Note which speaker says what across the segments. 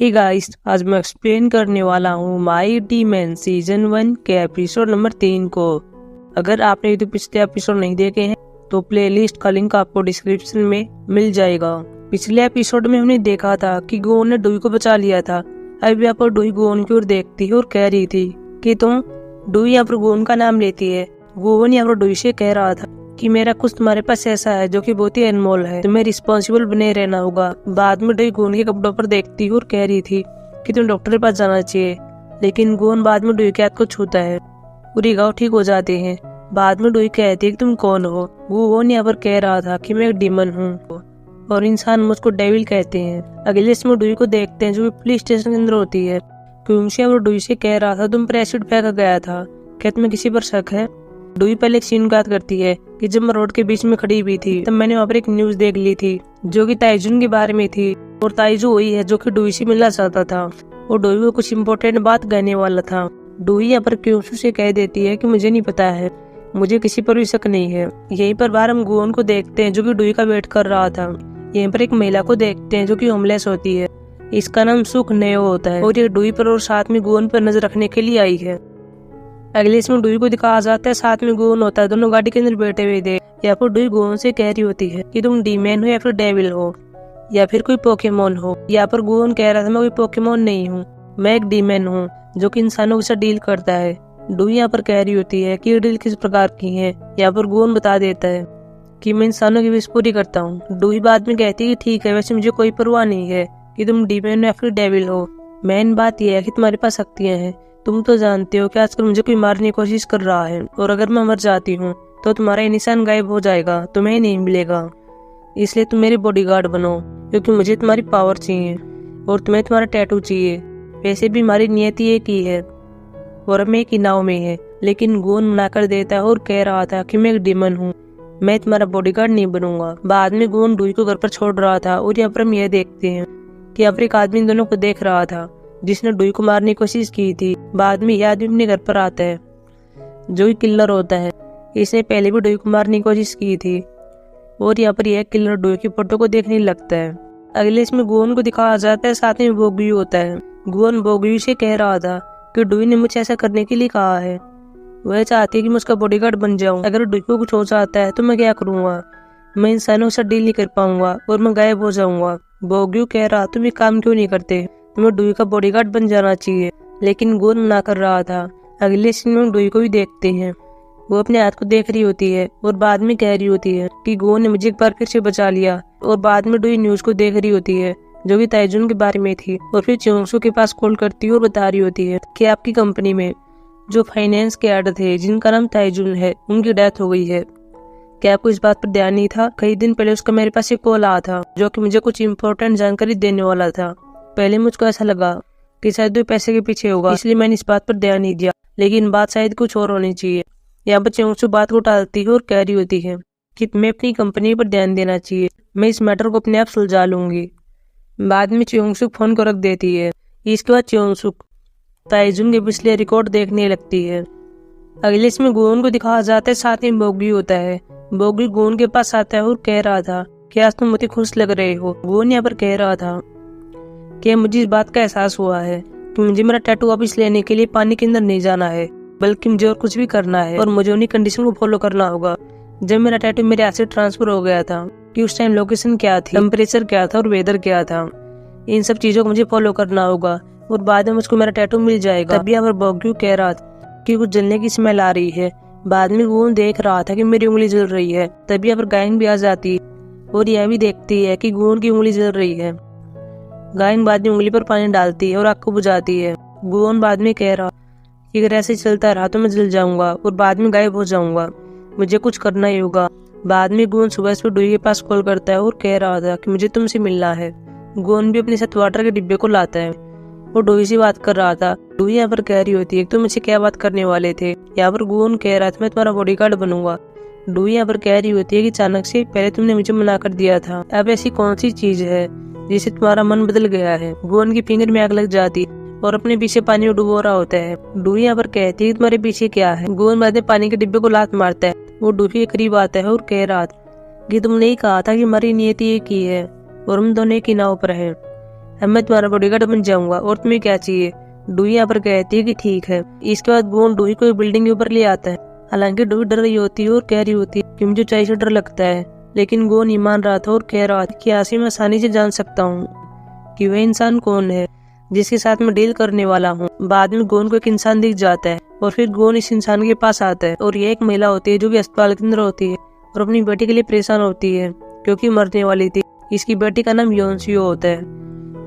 Speaker 1: Hey guys, आज मैं explain करने वाला हूँ माइटी मैन सीजन 1 के एपिसोड नंबर 3 को। अगर आपने तो पिछले एपिसोड नहीं देखे हैं तो प्लेलिस्ट का लिंक आपको डिस्क्रिप्शन में मिल जाएगा। पिछले एपिसोड में हमने देखा था कि गोन ने डुई को बचा लिया था। अब यहाँ पर डुई गोन की ओर देखती है और कह रही थी कि तुम डुई यहाँ पर गोन का नाम लेती है। गोन यहाँ पर डुई से कह रहा था कि मेरा कुछ तुम्हारे पास ऐसा है जो कि बहुत ही अनमोल है, तुम्हें रिस्पॉन्सिबल बने रहना होगा। बाद में डुई गोन के कपड़ों पर देखती और कह रही थी कि तुम डॉक्टर के पास जाना चाहिए, लेकिन गोन बाद में डुई के हाथ को छूता है, पूरी घाव ठीक हो जाते हैं। बाद में डुई कहती है कि तुम कौन हो। गोन यहाँ पर कह रहा था कि मैं एक डीमन हूँ और इंसान मुझको डेविल कहते हैं। अगले इसमें डुई को देखते हैं जो पुलिस स्टेशन के अंदर होती है। क्यूंशी और डुई से कह रहा था तुम पर एसिड फेंका गया था, क्या तुम्हें किसी पर शक है। डुई पहले एक सीन याद करती है कि जब मैं रोड के बीच में खड़ी हुई थी तब मैंने वहाँ पर एक न्यूज देख ली थी जो कि ताइजुन के बारे में थी, और ताइजू वही है जो कि डुई से मिलना चाहता था और डुई को कुछ इम्पोर्टेंट बात कहने वाला था। डुई यहाँ पर क्यूशु से कह देती है कि मुझे नहीं पता है, मुझे किसी पर भी शक नहीं है। यहीं पर बाहर हम गोन को देखते हैं जो कि डुई का वेट कर रहा था। यहीं पर एक महिला को देखते हैं जो कि होमलेस होती है, इसका नाम सुख नेओ होता है और ये डुई पर और साथ में गोन पर नजर रखने के लिए आई है। अगले इसमें डुई को दिखाया जाता है साथ में गोन होता है, दोनों गाड़ी के अंदर बैठे हुए थे। यहाँ पर डुई गोन से कह रही होती है कि तुम डीमैन हो या फिर डेविल हो या फिर कोई पोकेमोन हो। यहाँ पर गोन कह रहा था मैं कोई पोकेमोन नहीं हूँ, मैं एक डीमैन हूँ जो कि इंसानों के साथ डील करता है। डुई यहाँ पर कह रही होती है कि ये डील किस प्रकार की है। यहाँ पर गोन बता देता है कि मैं इंसानों की विश पूरी करता हूँ। डुई बाद में कहती है कि ठीक है, वैसे मुझे कोई परवाह नहीं है कि तुम डीमैन या फिर डेविल हो, मेन बात यह है कि तुम्हारे पास शक्तियाँ हैं। तुम तो जानते हो कि आजकल मुझे कोई मारने की कोशिश कर रहा है और अगर मैं मर जाती हूँ तो तुम्हारा निशान गायब हो जाएगा, तुम्हें नहीं मिलेगा। इसलिए तुम मेरी बॉडीगार्ड बनो क्योंकि मुझे तुम्हारी पावर चाहिए और तुम्हें तुम्हारा टैटू चाहिए। वैसे भी हमारी नियति एक ही है और हम एक ही नाव में है। लेकिन गोन मना कर देता है और कह रहा था कि मैं एक डीमन हूँ, मैं तुम्हारा बॉडीगार्ड नहीं बनूंगा। बाद में गोन डुई को घर पर छोड़ रहा था और यहाँ पर हम यह देखते हैं कि यहाँ पर एक आदमी इन दोनों को देख रहा था जिसने डुई को मारने की कोशिश की थी। बाद में यह आदमी अपने घर पर आता है जो कि किलर होता है, इसने पहले भी डुई को मारने की कोशिश की थी और यहाँ पर यह किलर डुई की फोटो को देखने लगता है। अगले इसमें गोन को दिखाया जाता है साथ में बोग्यू होता है। गोन बोग्यू से कह रहा था कि डुई ने मुझे ऐसा करने के लिए कहा है, वह चाहती है कि मैं उसका बॉडीगार्ड बन जाऊं। अगर डुई को कुछ हो जाता है तो मैं क्या करूंगा, मैं इंसानों से डील नहीं कर पाऊंगा और मैं गायब हो जाऊंगा। बोग्यू कह रहा तुम ये काम क्यों नहीं करते, तुम्हें डुई का बॉडीगार्ड बन जाना चाहिए, लेकिन गोन मना कर रहा था। अगले सीन में डुई को भी देखते हैं, वो अपने हाथ को देख रही होती है और बाद में कह रही होती है कि गोन ने मुझे एक बार फिर से बचा लिया। और बाद में डुई न्यूज को देख रही होती है जो कि ताइजुन के बारे में थी और फिर च्योंगसू के पास कॉल करती है और बता रही होती है कि आपकी कंपनी में जो फाइनेंस के हेड थे जिनका नाम ताइजुन है उनकी डेथ हो गई है। क्या आपको इस बात पर ध्यान नहीं था? कई दिन पहले उसका मेरे पास एक कॉल आया था जो कि मुझे कुछ इम्पोर्टेंट जानकारी देने वाला था। पहले मुझको ऐसा लगा कि शायद वो पैसे के पीछे होगा, इसलिए मैंने इस बात पर ध्यान नहीं दिया, लेकिन बात शायद कुछ और होनी चाहिए। यहाँ पर च्योंगसू बात को टालती है और कह रही होती है कि तुम्हें अपनी कंपनी पर ध्यान देना चाहिए, मैं इस मैटर को अपने आप सुलझा लूंगी। बाद में च्योंगसू फोन को रख देती है। इसके बाद च्योंगसू ताइजुन के पिछले रिकॉर्ड देखने लगती है। अगले इसमें गोन को दिखाया जाता है साथ में बोग्यू होता है। बोग्यू गोन के पास आता है और कह रहा था कि आज तुम मुझे खुश लग रहे हो। गोन यहाँ पर कह रहा था कि मुझे इस बात का एहसास हुआ है कि मुझे मेरा टैटू वापस लेने के लिए पानी के अंदर नहीं जाना है, बल्कि मुझे और कुछ भी करना है और मुझे उन्हीं कंडीशन को फॉलो करना होगा। जब मेरा टैटू मेरे हाथ से ट्रांसफर हो गया था कि उस टाइम लोकेशन क्या थी, टेम्परेचर क्या था और वेदर क्या था, इन सब चीजों को मुझे फॉलो करना होगा और बाद में मुझको मेरा टैटू मिल जाएगा। तभी यहाँ पर बोग्यू कह रहा था कि कुछ जलने की स्मेल आ रही है। बाद में वो देख रहा था कि मेरी उंगली जल रही है। तभी यहाँ पर गायन भी आ जाती है और यह भी देखती है कि गोन की उंगली जल रही है। गायन बाद में उंगली पर पानी डालती है और आग को बुझाती है। गोन बाद में कह रहा कि अगर ऐसे चलता रहा तो मैं जल जाऊंगा और बाद में गायब हो जाऊंगा, मुझे कुछ करना ही होगा। बाद में गोन सुबह से डुई के पास कॉल करता है और कह रहा था कि मुझे तुमसे मिलना है। गोन भी अपने साथ वाटर के डिब्बे को लाता है और डुई से बात कर रहा था। डुई यहाँ पर कह रही होती है तुम मुझसे क्या बात करने वाले थे। यहाँ पर गोन कह रहा था मैं तुम्हारा बॉडीगार्ड बनूंगा। डुई यहाँ पर कह रही होती है कि अचानक से पहले तुमने मुझे मना कर दिया था, अब ऐसी कौन सी चीज है जिससे तुम्हारा मन बदल गया है। गोन की फिंगर में आग लग जाती और अपने पीछे पानी में डुबो रहा होता है। डुई यहाँ पर कहती है तुम्हारे पीछे क्या है। गोन बाद में पानी के डिब्बे को लात मारता है, वो डुई के करीब आता है और कह रहा था कि तुमने ही कहा था कि हमारी नियति एक ही है और हम दोनों एक ही नाव पर हैं। अब मैं तुम्हारा बॉडीगार्ड बन जाऊंगा और तुम्हें क्या चाहिए। डूई यहाँ पर कहती है कि ठीक है। इसके बाद गोन डूई को एक बिल्डिंग के ऊपर ले आता है। हालांकि डूई डर रही होती है और कह रही होती है कि मुझे ऊंचाई से डर लगता है, लेकिन गोन ईमान रहा था और कह रहा था कि आसिम आसानी से जान सकता हूँ कि वह इंसान कौन है जिसके साथ मैं डील करने वाला हूँ। बाद में गोन को एक इंसान दिख जाता है और फिर गोन इस इंसान के पास आता है और ये एक महिला होती है जो कि अस्पताल के अंदर होती है और अपनी बेटी के लिए परेशान होती है क्योंकि मरने वाली थी। इसकी बेटी का नाम योनसियो होता है।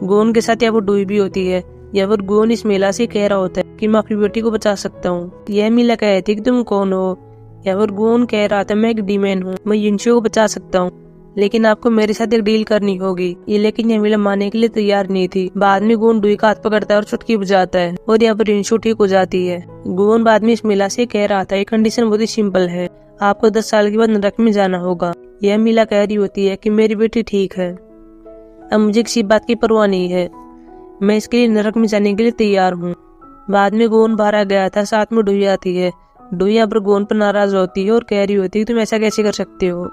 Speaker 1: गोन के साथ यहाँ पर डूई भी होती है। यहाँ पर गोन इस महिला से कह रहा होता है कि मैं अपनी बेटी को बचा सकता हूँ। यह महिला कहती है कि तुम कौन हो। यहाँ पर गोन कह रहा था मैं एक डीमन हूँ, मैं योनसियो को बचा सकता हूँ, लेकिन आपको मेरे साथ एक डील करनी होगी। ये लेकिन यह महिला मानने के लिए तैयार नहीं थी। बाद में गोन डूई का हाथ पकड़ता है और चुटकी बजाता है और यहाँ पर योनसियो ठीक हो जाती है। गोन बाद में इस महिला से कह रहा था ये कंडीशन बहुत ही सिंपल है, आपको 10 साल के बाद नरक में जाना होगा। यह महिला कह रही होती है कि मेरी बेटी ठीक है, अब मुझे किसी बात की परवाह नहीं है, मैं इसके लिए नरक में जाने के लिए तैयार हूँ। बाद में गोन बाहर आ गया था, साथ में डूई आती है। डूई यहाँ पर गोन पर नाराज होती है और कह रही होती है तुम ऐसा कैसे कर सकते हो,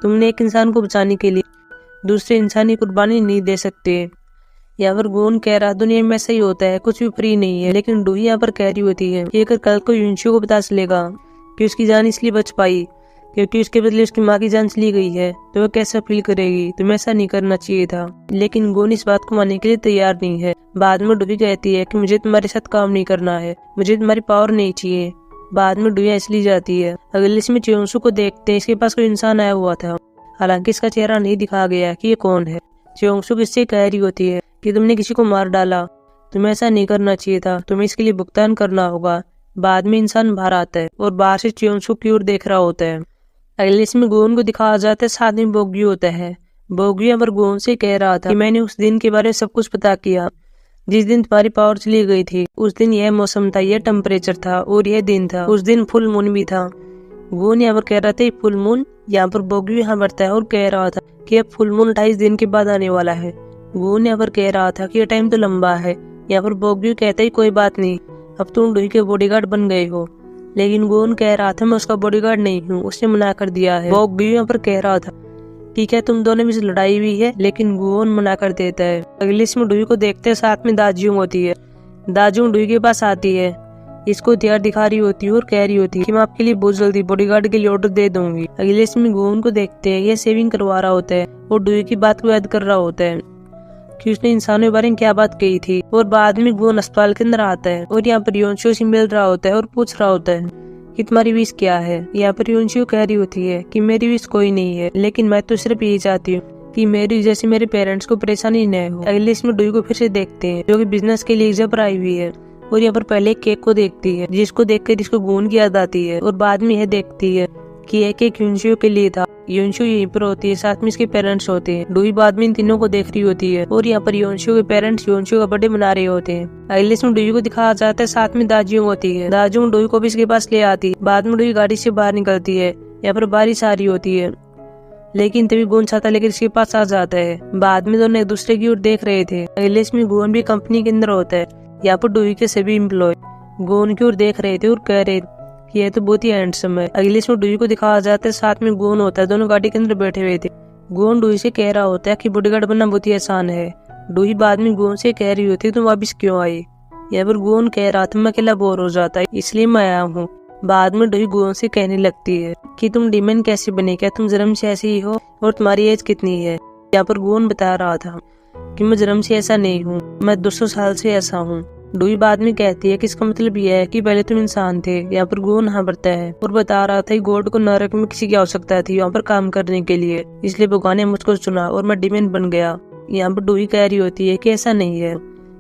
Speaker 1: तुमने एक इंसान को बचाने के लिए दूसरे इंसान की कुर्बानी नहीं दे सकते। यहाँ पर गोन कह रहा दुनिया में ऐसा ही होता है, कुछ भी फ्री नहीं है। लेकिन डूई यहाँ पर कह रही होती है कि अगर कल को योनसियो को पता चलेगा कि उसकी जान इसलिए बच पाई क्योंकि उसके बदले उसकी माँ की जान चली गई है तो वह कैसा फील करेगी, तुम्हें ऐसा नहीं करना चाहिए था। लेकिन गोन इस बात को मानने के लिए तैयार नहीं है। बाद में डूई कहती है कि मुझे तुम्हारे साथ काम नहीं करना है, मुझे तुम्हारी पावर नहीं चाहिए। बाद में डूई इसलिए जाती है। अगले इसमें च्योंसू को देखते हैं, इसके पास कोई इंसान आया हुआ था, हालांकि इसका चेहरा नहीं दिखाया गया कि ये कौन है। च्योंसू इससे कह रही होती है कि तुमने किसी को मार डाला, तुम्हें ऐसा नहीं करना चाहिए था, तुम्हें इसके लिए भुगतान करना होगा। बाद में इंसान बाहर आता है और बाहर से च्योंसू की ओर देख रहा होता है। अगले इसमें गोन को दिखाया जाता है, साथ में बोग्यू होता है। बोग्यू यहाँ पर गोन से कह रहा था कि मैंने उस दिन के बारे में सब कुछ पता किया जिस दिन तुम्हारी पावर चली गई थी। उस दिन यह मौसम था, यह टेम्परेचर था और यह दिन था, उस दिन फुल मून भी था। गोन यहाँ पर कह रहा था फुल मून। यहाँ पर बोग्यू यहाँ बढ़ता है और कह रहा था कि अब फुल मून 28 दिन के बाद आने वाला है। गोन यहाँ पर कह रहा था कि यह टाइम तो लंबा है। यहाँ पर बोग्यू कहता है कोई बात नहीं, अब तुम डूई के बॉडीगार्ड बन गए हो। लेकिन गोन कह रहा था मैं उसका बॉडीगार्ड नहीं हूँ, उसने मना कर दिया है। बोग्यू यहाँ पर कह रहा था ठीक है तुम दोनों में से लड़ाई हुई है, लेकिन गोन मना कर देता है। अगले इसमें डूई को देखते हैं, साथ में दाजूंग होती है। दाजूंग डूई के पास आती है, इसको हथियार दिखा रही होती है और कह रही होती है कि मैं आपके लिए बहुत जल्दी बॉडीगार्ड के लिए ऑर्डर दे दूंगी। अगले इसमें गोन को देखते हैं, यह सेविंग करवा रहा होता है और डूई की बात को याद कर रहा होता है कि उसने इंसानों के बारे में क्या बात कही थी। और बाद में गोन अस्पताल के अंदर आता है और यहाँ पर योनसियो से मिल रहा होता है और पूछ रहा होता है कि तुम्हारी विश क्या है। यहाँ पर योनसियो कह रही होती है कि मेरी विश कोई नहीं है, लेकिन मैं तो सिर्फ यही चाहती हूँ कि मेरी जैसे मेरे पेरेंट्स को परेशानी न हो। अगले इसमें डूई को फिर से देखते हैं जो कि बिजनेस के लिए जब आई हुई है और यहाँ पर पहले एक केक को देखती है जिसको देखकर इसको गोन की याद आती है। और बाद में यह देखती है कि एक केक योनसियो के लिए था। योनसियो यहीं पर होती है, साथ में इसके पेरेंट्स होते हैं। डूई बाद में इन तीनों को देख रही होती है और यहाँ पर योनसियो के पेरेंट्स योनसियो का बर्थडे मना रहे होते हैं। अगले इसमें डूई को दिखाया जाता है, साथ में दाजूंग होती है। दाजूंग डूई को भी इसके पास ले आती है। बाद में डूई गाड़ी से बाहर निकलती है। यहाँ पर बारिश आ रही होती है, लेकिन तभी गोन छाता लेकर इसके पास आ जाता है। बाद में दोनों एक दूसरे की ओर देख रहे थे। अगले इसमें गोन भी कंपनी के अंदर होता है। यहाँ पर डूई के सभी एम्प्लॉय गोन की ओर देख रहे थे और कह रहे कि यह तो बहुत ही हैंडसम है। अगले इसमें डूई को दिखाया जाता है, साथ में गोन होता है। दोनों गाड़ी के अंदर बैठे हुए थे। गोन डूई से कह रहा होता है कि बॉडीगार्ड बनना बहुत ही आसान है। डूई बाद में गोन से कह रही होती है तुम वापिस क्यों आई। यहाँ पर गोन कह रहा था मैं अकेला बोर हो जाता है इसलिए मैं आया हूँ। बाद में डूई गोन से कहने लगती है कि तुम डीमन कैसे बने, क्या तुम जन्म से ऐसी ही हो और तुम्हारी एज कितनी है। यहाँ पर गोन बता रहा था कि मैं जन्म से ऐसा नहीं हूँ, मैं 200 साल से ऐसा हूँ। डूई बाद में कहती है कि इसका मतलब यह है कि पहले तुम इंसान थे। यहाँ पर गोन हाँ बढ़ता है और बता रहा था गॉड को नरक में किसी की आवश्यकता थी वहाँ पर काम करने के लिए, इसलिए भगवान ने मुझको चुना और मैं डीमन बन गया। यहाँ पर डूई कह रही होती है कि ऐसा नहीं है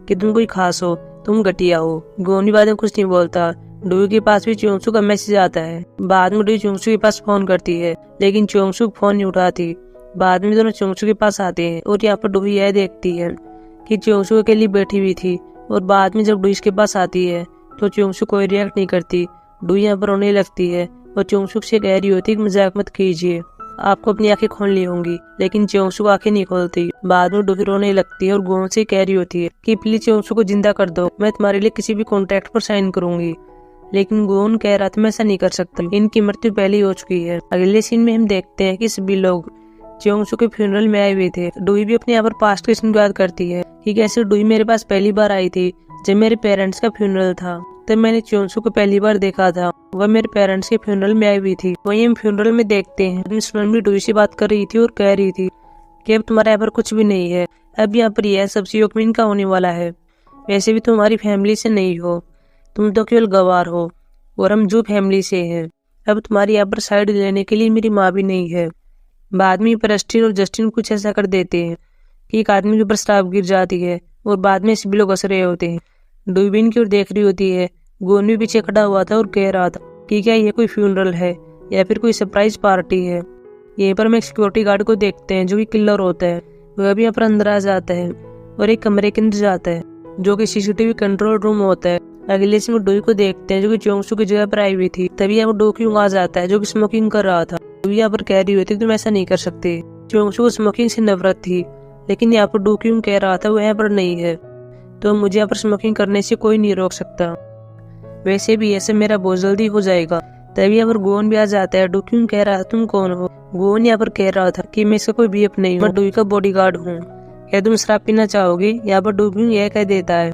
Speaker 1: कि तुम कोई खास हो, तुम घटिया हो। गोन भी बाद में कुछ नहीं बोलता। डूई के पास भी च्योंसू का मैसेज आता है। बाद में डूई च्योंसू के पास फोन करती है, लेकिन च्योंसू फोन नहीं उठाती। बाद में दोनों च्योंसू के पास आते हैं और यहाँ पर डूई यह देखती है कि च्योंसू अकेली बैठी हुई थी। और बाद में जब डूई के पास आती है तो च्योंसू कोई रिएक्ट नहीं करती। डूई यहाँ पर रोने लगती है और च्योंसू से कह रही होती है कि मजाक मत कीजिए, आपको अपनी आंखें खोलनी होंगी। लेकिन च्योंसू आंखें नहीं खोलती। बाद में डूई रोने लगती है और गोन से कह रही होती है कि प्लीज च्योंसू को जिंदा कर दो, मैं तुम्हारे लिए किसी भी कॉन्ट्रैक्ट पर साइन करूंगी। लेकिन गोन कह रहा था मैं ऐसा नहीं कर सकता, इनकी मृत्यु पहले ही हो चुकी है। अगले सीन में हम देखते हैं कि सभी लोग च्योंगसू के फ्यूनरल में आए हुए थे। डुई भी अपने यहाँ पर पास्ट क्वेश्चन को याद करती है कि कैसे डुई मेरे पास पहली बार आई थी जब मेरे पेरेंट्स का फ्यूनरल था। तब मैंने च्योंगसू को पहली बार देखा था, वह मेरे पेरेंट्स के फ्यूनरल में आई हुई थी। वहीं हम फ्यूनरल में देखते हैं स्टूडेंट भी डुई से बात कर रही थी और कह रही थी कि अब तुम्हारे यहाँ पर कुछ भी नहीं है, अब यहाँ पर यह सब सियोकमिन का होने वाला है। वैसे भी तुम्हारी फैमिली से नहीं हो, तुम तो केवल गवार हो और हम जो फैमिली से हैं। अब तुम्हारी यहाँ पर साइड लेने के लिए मेरी माँ भी नहीं है। बाद में प्रस्टिन और जस्टिन कुछ ऐसा कर देते हैं कि एक आदमी के ऊपर शराब गिर जाती है और बाद में सभी लोग हंस रहे होते हैं। डुईबिन की ओर देख रही होती है। गोन भी पीछे खड़ा हुआ था और कह रहा था कि क्या ये कोई फ्यूनरल है या फिर कोई सरप्राइज पार्टी है। यहीं पर हम एक सिक्योरिटी गार्ड को देखते हैं जो कि किलर होता है। वह भी यहाँ पर अंदर आ जाता है और एक कमरे के अंदर जाता है जो कि सीसीटीवी कंट्रोल रूम होता है। अगले से डुई को देखते हैं जो कि च्योंगसू की जगह पर आई हुई थी। तभी यहाँ पर डोक्यूंग आ जाता है जो कि स्मोकिंग कर रहा था। डुई यहाँ पर कह रही हुई थी तुम ऐसा नहीं कर सकते। च्योंगसू को स्मोकिंग से नफरत थी, लेकिन यहाँ पर डोक्यूंग कह रहा था वो यहाँ पर नहीं है, तो मुझे यहाँ पर स्मोकिंग करने से कोई नहीं रोक सकता। वैसे भी ऐसे मेरा बहुत जल्दी हो जाएगा। तभी यहाँ पर गोन भी आ जाता है। डोक्यूंग कह रहा था तुम कौन हो। गोन यहाँ पर कह रहा था कि मैं इसका कोई बीएफ नहीं हूँ, मैं डुई का बॉडीगार्ड हूँ। क्या तुम शराब पीना चाहोगे। यहाँ पर डोक्यूंग यह कह देता है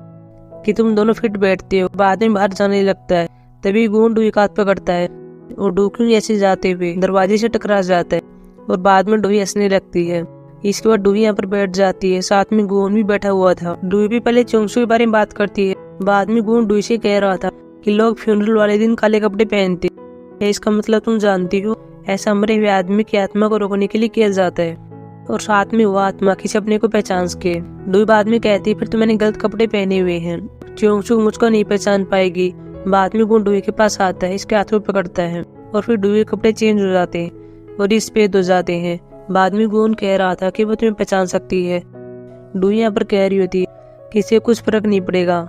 Speaker 1: कि तुम दोनों फिट बैठते हो। बाद में बाहर जाने लगता है। तभी गोन डुई का हाथ पकड़ता है और डोक्यूंग ऐसे जाते हुए दरवाजे से टकरा जाता है और बाद में डुई हंसने लगती है। इसके बाद डुई यहाँ पर बैठ जाती है, साथ में गोन भी बैठा हुआ था। डुई भी पहले च्योंगसू के बारे में बात करती है। बाद में गोन डुई से कह रहा था कि लोग फ्यूनरल वाले दिन काले कपड़े पहनते हैं, इसका मतलब तुम जानती हो ऐसा मरे हुए आदमी की आत्मा को रोकने के लिए किया जाता है और साथ में वो आत्मा किसी अपने को पहचान सके। डुई बाद में कहती फिर तो मैंने गलत कपड़े पहने हुए हैं, च्योंगसू मुझको नहीं पहचान पाएगी। बाद में गोन डुई के पास आता है, इसके हाथ में पकड़ता है और फिर डुई के कपड़े चेंज हो जाते हैं और सफेद हो जाते हैं। बाद में गोन कह रहा था कि वो तुम्हें पहचान सकती है। डुई यहाँ पर कह रही होती कि इससे कुछ फर्क नहीं पड़ेगा,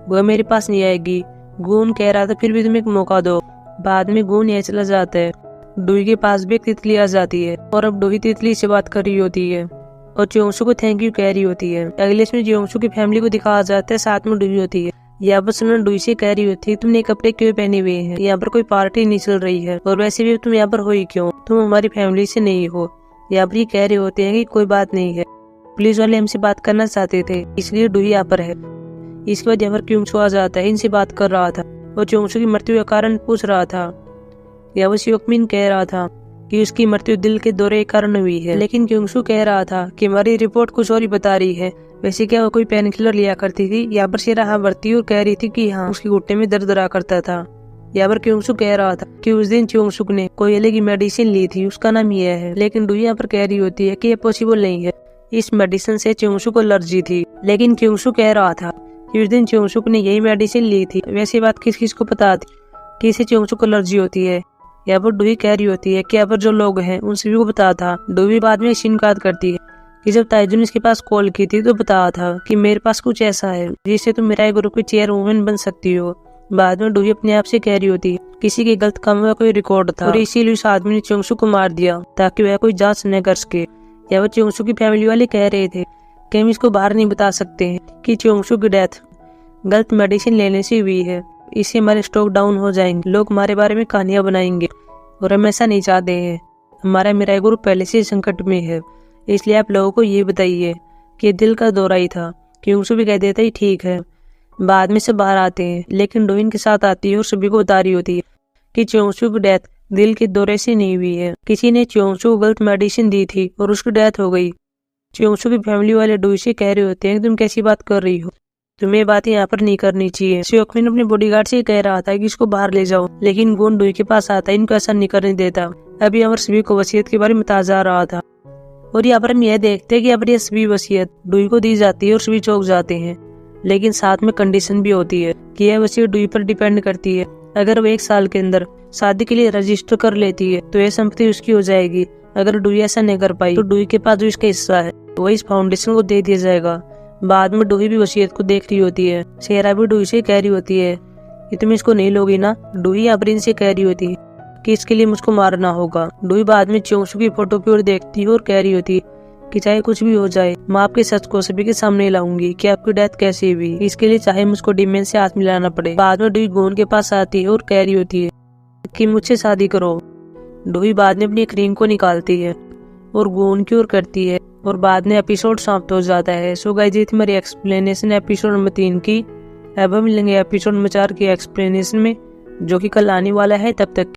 Speaker 1: वह मेरे पास नहीं आएगी। गोन कह रहा था फिर भी तुम एक मौका दो। बाद में गोन यहाँ चला जाता है। डुई के पास भी एक तितली आ जाती है और अब डुई तितली से बात कर रही होती है और च्योंगसू को थैंक यू कह रही होती है। अगले इसमें च्योंगसू की फैमिली को दिखाया जाता है, साथ में डुई होती है। यहाँ पर सुनन डुई से कह रही होती है तुमने कपड़े क्यों पहने हुए हैं, यहाँ पर कोई पार्टी नहीं चल रही है और वैसे भी तुम यहाँ पर हो ही क्यों, तुम हमारी फैमिली से नहीं हो। यहाँ पर ये कह रहे होते हैं कि कोई बात नहीं है, पुलिस वाले हमसे बात करना चाहते थे इसलिए डुई यहाँ पर है। इसके बाद यहाँ पर च्योंगसू आ जाता है, इनसे बात कर रहा था और च्योंगसू की मृत्यु का कारण पूछ रहा था। या वो सियोकमिन कह रहा था कि उसकी मृत्यु दिल के दौरे के कारण हुई है, लेकिन च्योंगसू कह रहा था कि हमारी रिपोर्ट कुछ और ही बता रही है। वैसे क्या वो कोई पेन किलर लिया करती थी। यहाँ पर शेरा हाँ भरती और कह रही थी कि हाँ उसके घुटने में दर्द रहा करता था। यहाँ पर च्योंगसू कह रहा था कि उस दिन च्योंगसू ने कोई अलग ही मेडिसिन ली थी, उसका नाम यह है, लेकिन डुई यहाँ पर कह रही होती है कि यह पॉसिबल नहीं है, इस मेडिसिन से च्योंगसू को एलर्जी थी। लेकिन च्योंगसू कह रहा था कि उस दिन च्योंगसू ने यही मेडिसिन ली थी। वैसे बात किस किस को पता थी कि इसे च्योंगसू को एलर्जी होती है। यहाँ पर डुई कह रही होती है कि यहाँ पर जो लोग हैं उन सभी को पता था। डुई बाद में शिनकात करती है कि जब ताइजुन इसके पास कॉल की थी तो बताया था कि मेरे पास कुछ ऐसा है जिससे तुम मेरा ग्रुप की चेयरवुमन बन सकती हो। बाद में डुई अपने आप से कह रही होती है किसी के गलत काम का कोई रिकॉर्ड था और इसीलिए उस आदमी ने च्योंगसू को मार दिया ताकि वह कोई जांच न कर सके। या वो च्योंगसू की फैमिली वाले कह रहे थे कि हम इसको बाहर नहीं बता सकते हैं कि च्योंगसू की डेथ गलत मेडिसिन लेने से हुई है, इससे हमारे स्टॉक डाउन हो जाएंगे, लोग हमारे बारे में कहानियां बनाएंगे और हम ऐसा नहीं चाहते हैं। हमारा मेरा ग्रुप पहले से संकट में है, इसलिए आप लोगों को ये बताइए कि दिल का दौरा ही था। च्योंगसू भी कह देता ही ठीक है। बाद में सब बाहर आते हैं, लेकिन डुइन के साथ आती है और सभी को बता रही होती है कि च्योंगसू की डेथ दिल के दौरे से नहीं हुई है, किसी ने च्योंगसू को गलत मेडिसिन दी थी और उसकी डेथ हो गई। च्योंगसू की फैमिली वाले डुई से कह रहे होते हैं कि तुम कैसी बात कर रही हो, तुम्हें बातें यहाँ पर नहीं करनी चाहिए। सियोकमिन अपने बॉडीगार्ड से कह रहा था कि इसको बाहर ले जाओ, लेकिन गोन डुई के पास आता है, इनको ऐसा नहीं करने देता। अभी यहाँ पर सभी को वसीयत के बारे में बताया जा रहा था और यहाँ पर हम यह देखते हैं कि यहाँ पर यह सभी वसीयत डुई को दी जाती है और सभी चौंक जाते हैं, लेकिन साथ में कंडीशन भी होती है कि यह वसीयत डुई पर डिपेंड करती है। अगर वो 1 साल के अंदर शादी के लिए रजिस्टर कर लेती है तो यह संपत्ति उसकी हो जाएगी। अगर डुई ऐसा नहीं कर पाई तो डुई के पास जो इसका हिस्सा है वो इस फाउंडेशन को दे दिया जाएगा। बाद में डुई भी वसीयत को देख रही होती है। शेरा भी डुई से कह रही होती है कि तुम इसको नहीं लोगी ना। डुई अबरिन से कह रही होती है कि इसके लिए मुझको मारना होगा। डुई बाद में च्योंगसू की फोटो की ओर देखती है और कह रही होती है कि चाहे कुछ भी हो जाए मैं आपके सच को सभी के सामने लाऊंगी कि आपकी डेथ कैसे हुई, इसके लिए चाहे मुझको डिमेन से हाथ मिलाना पड़े। बाद में डुई गोन के पास आती है और कह रही होती है कि मुझसे शादी करो। डुई बाद में अपनी एक रिंग को निकालती है और गोन क्योर करती है और बाद में एपिसोड समाप्त हो जाता है। सो गाइस ये थी हमारी एक्सप्लेनेशन एपिसोड नंबर 3 की। अब हम मिलेंगे एपिसोड नंबर 4 की एक्सप्लेनेशन में, जो कि कल आने वाला है। तब तक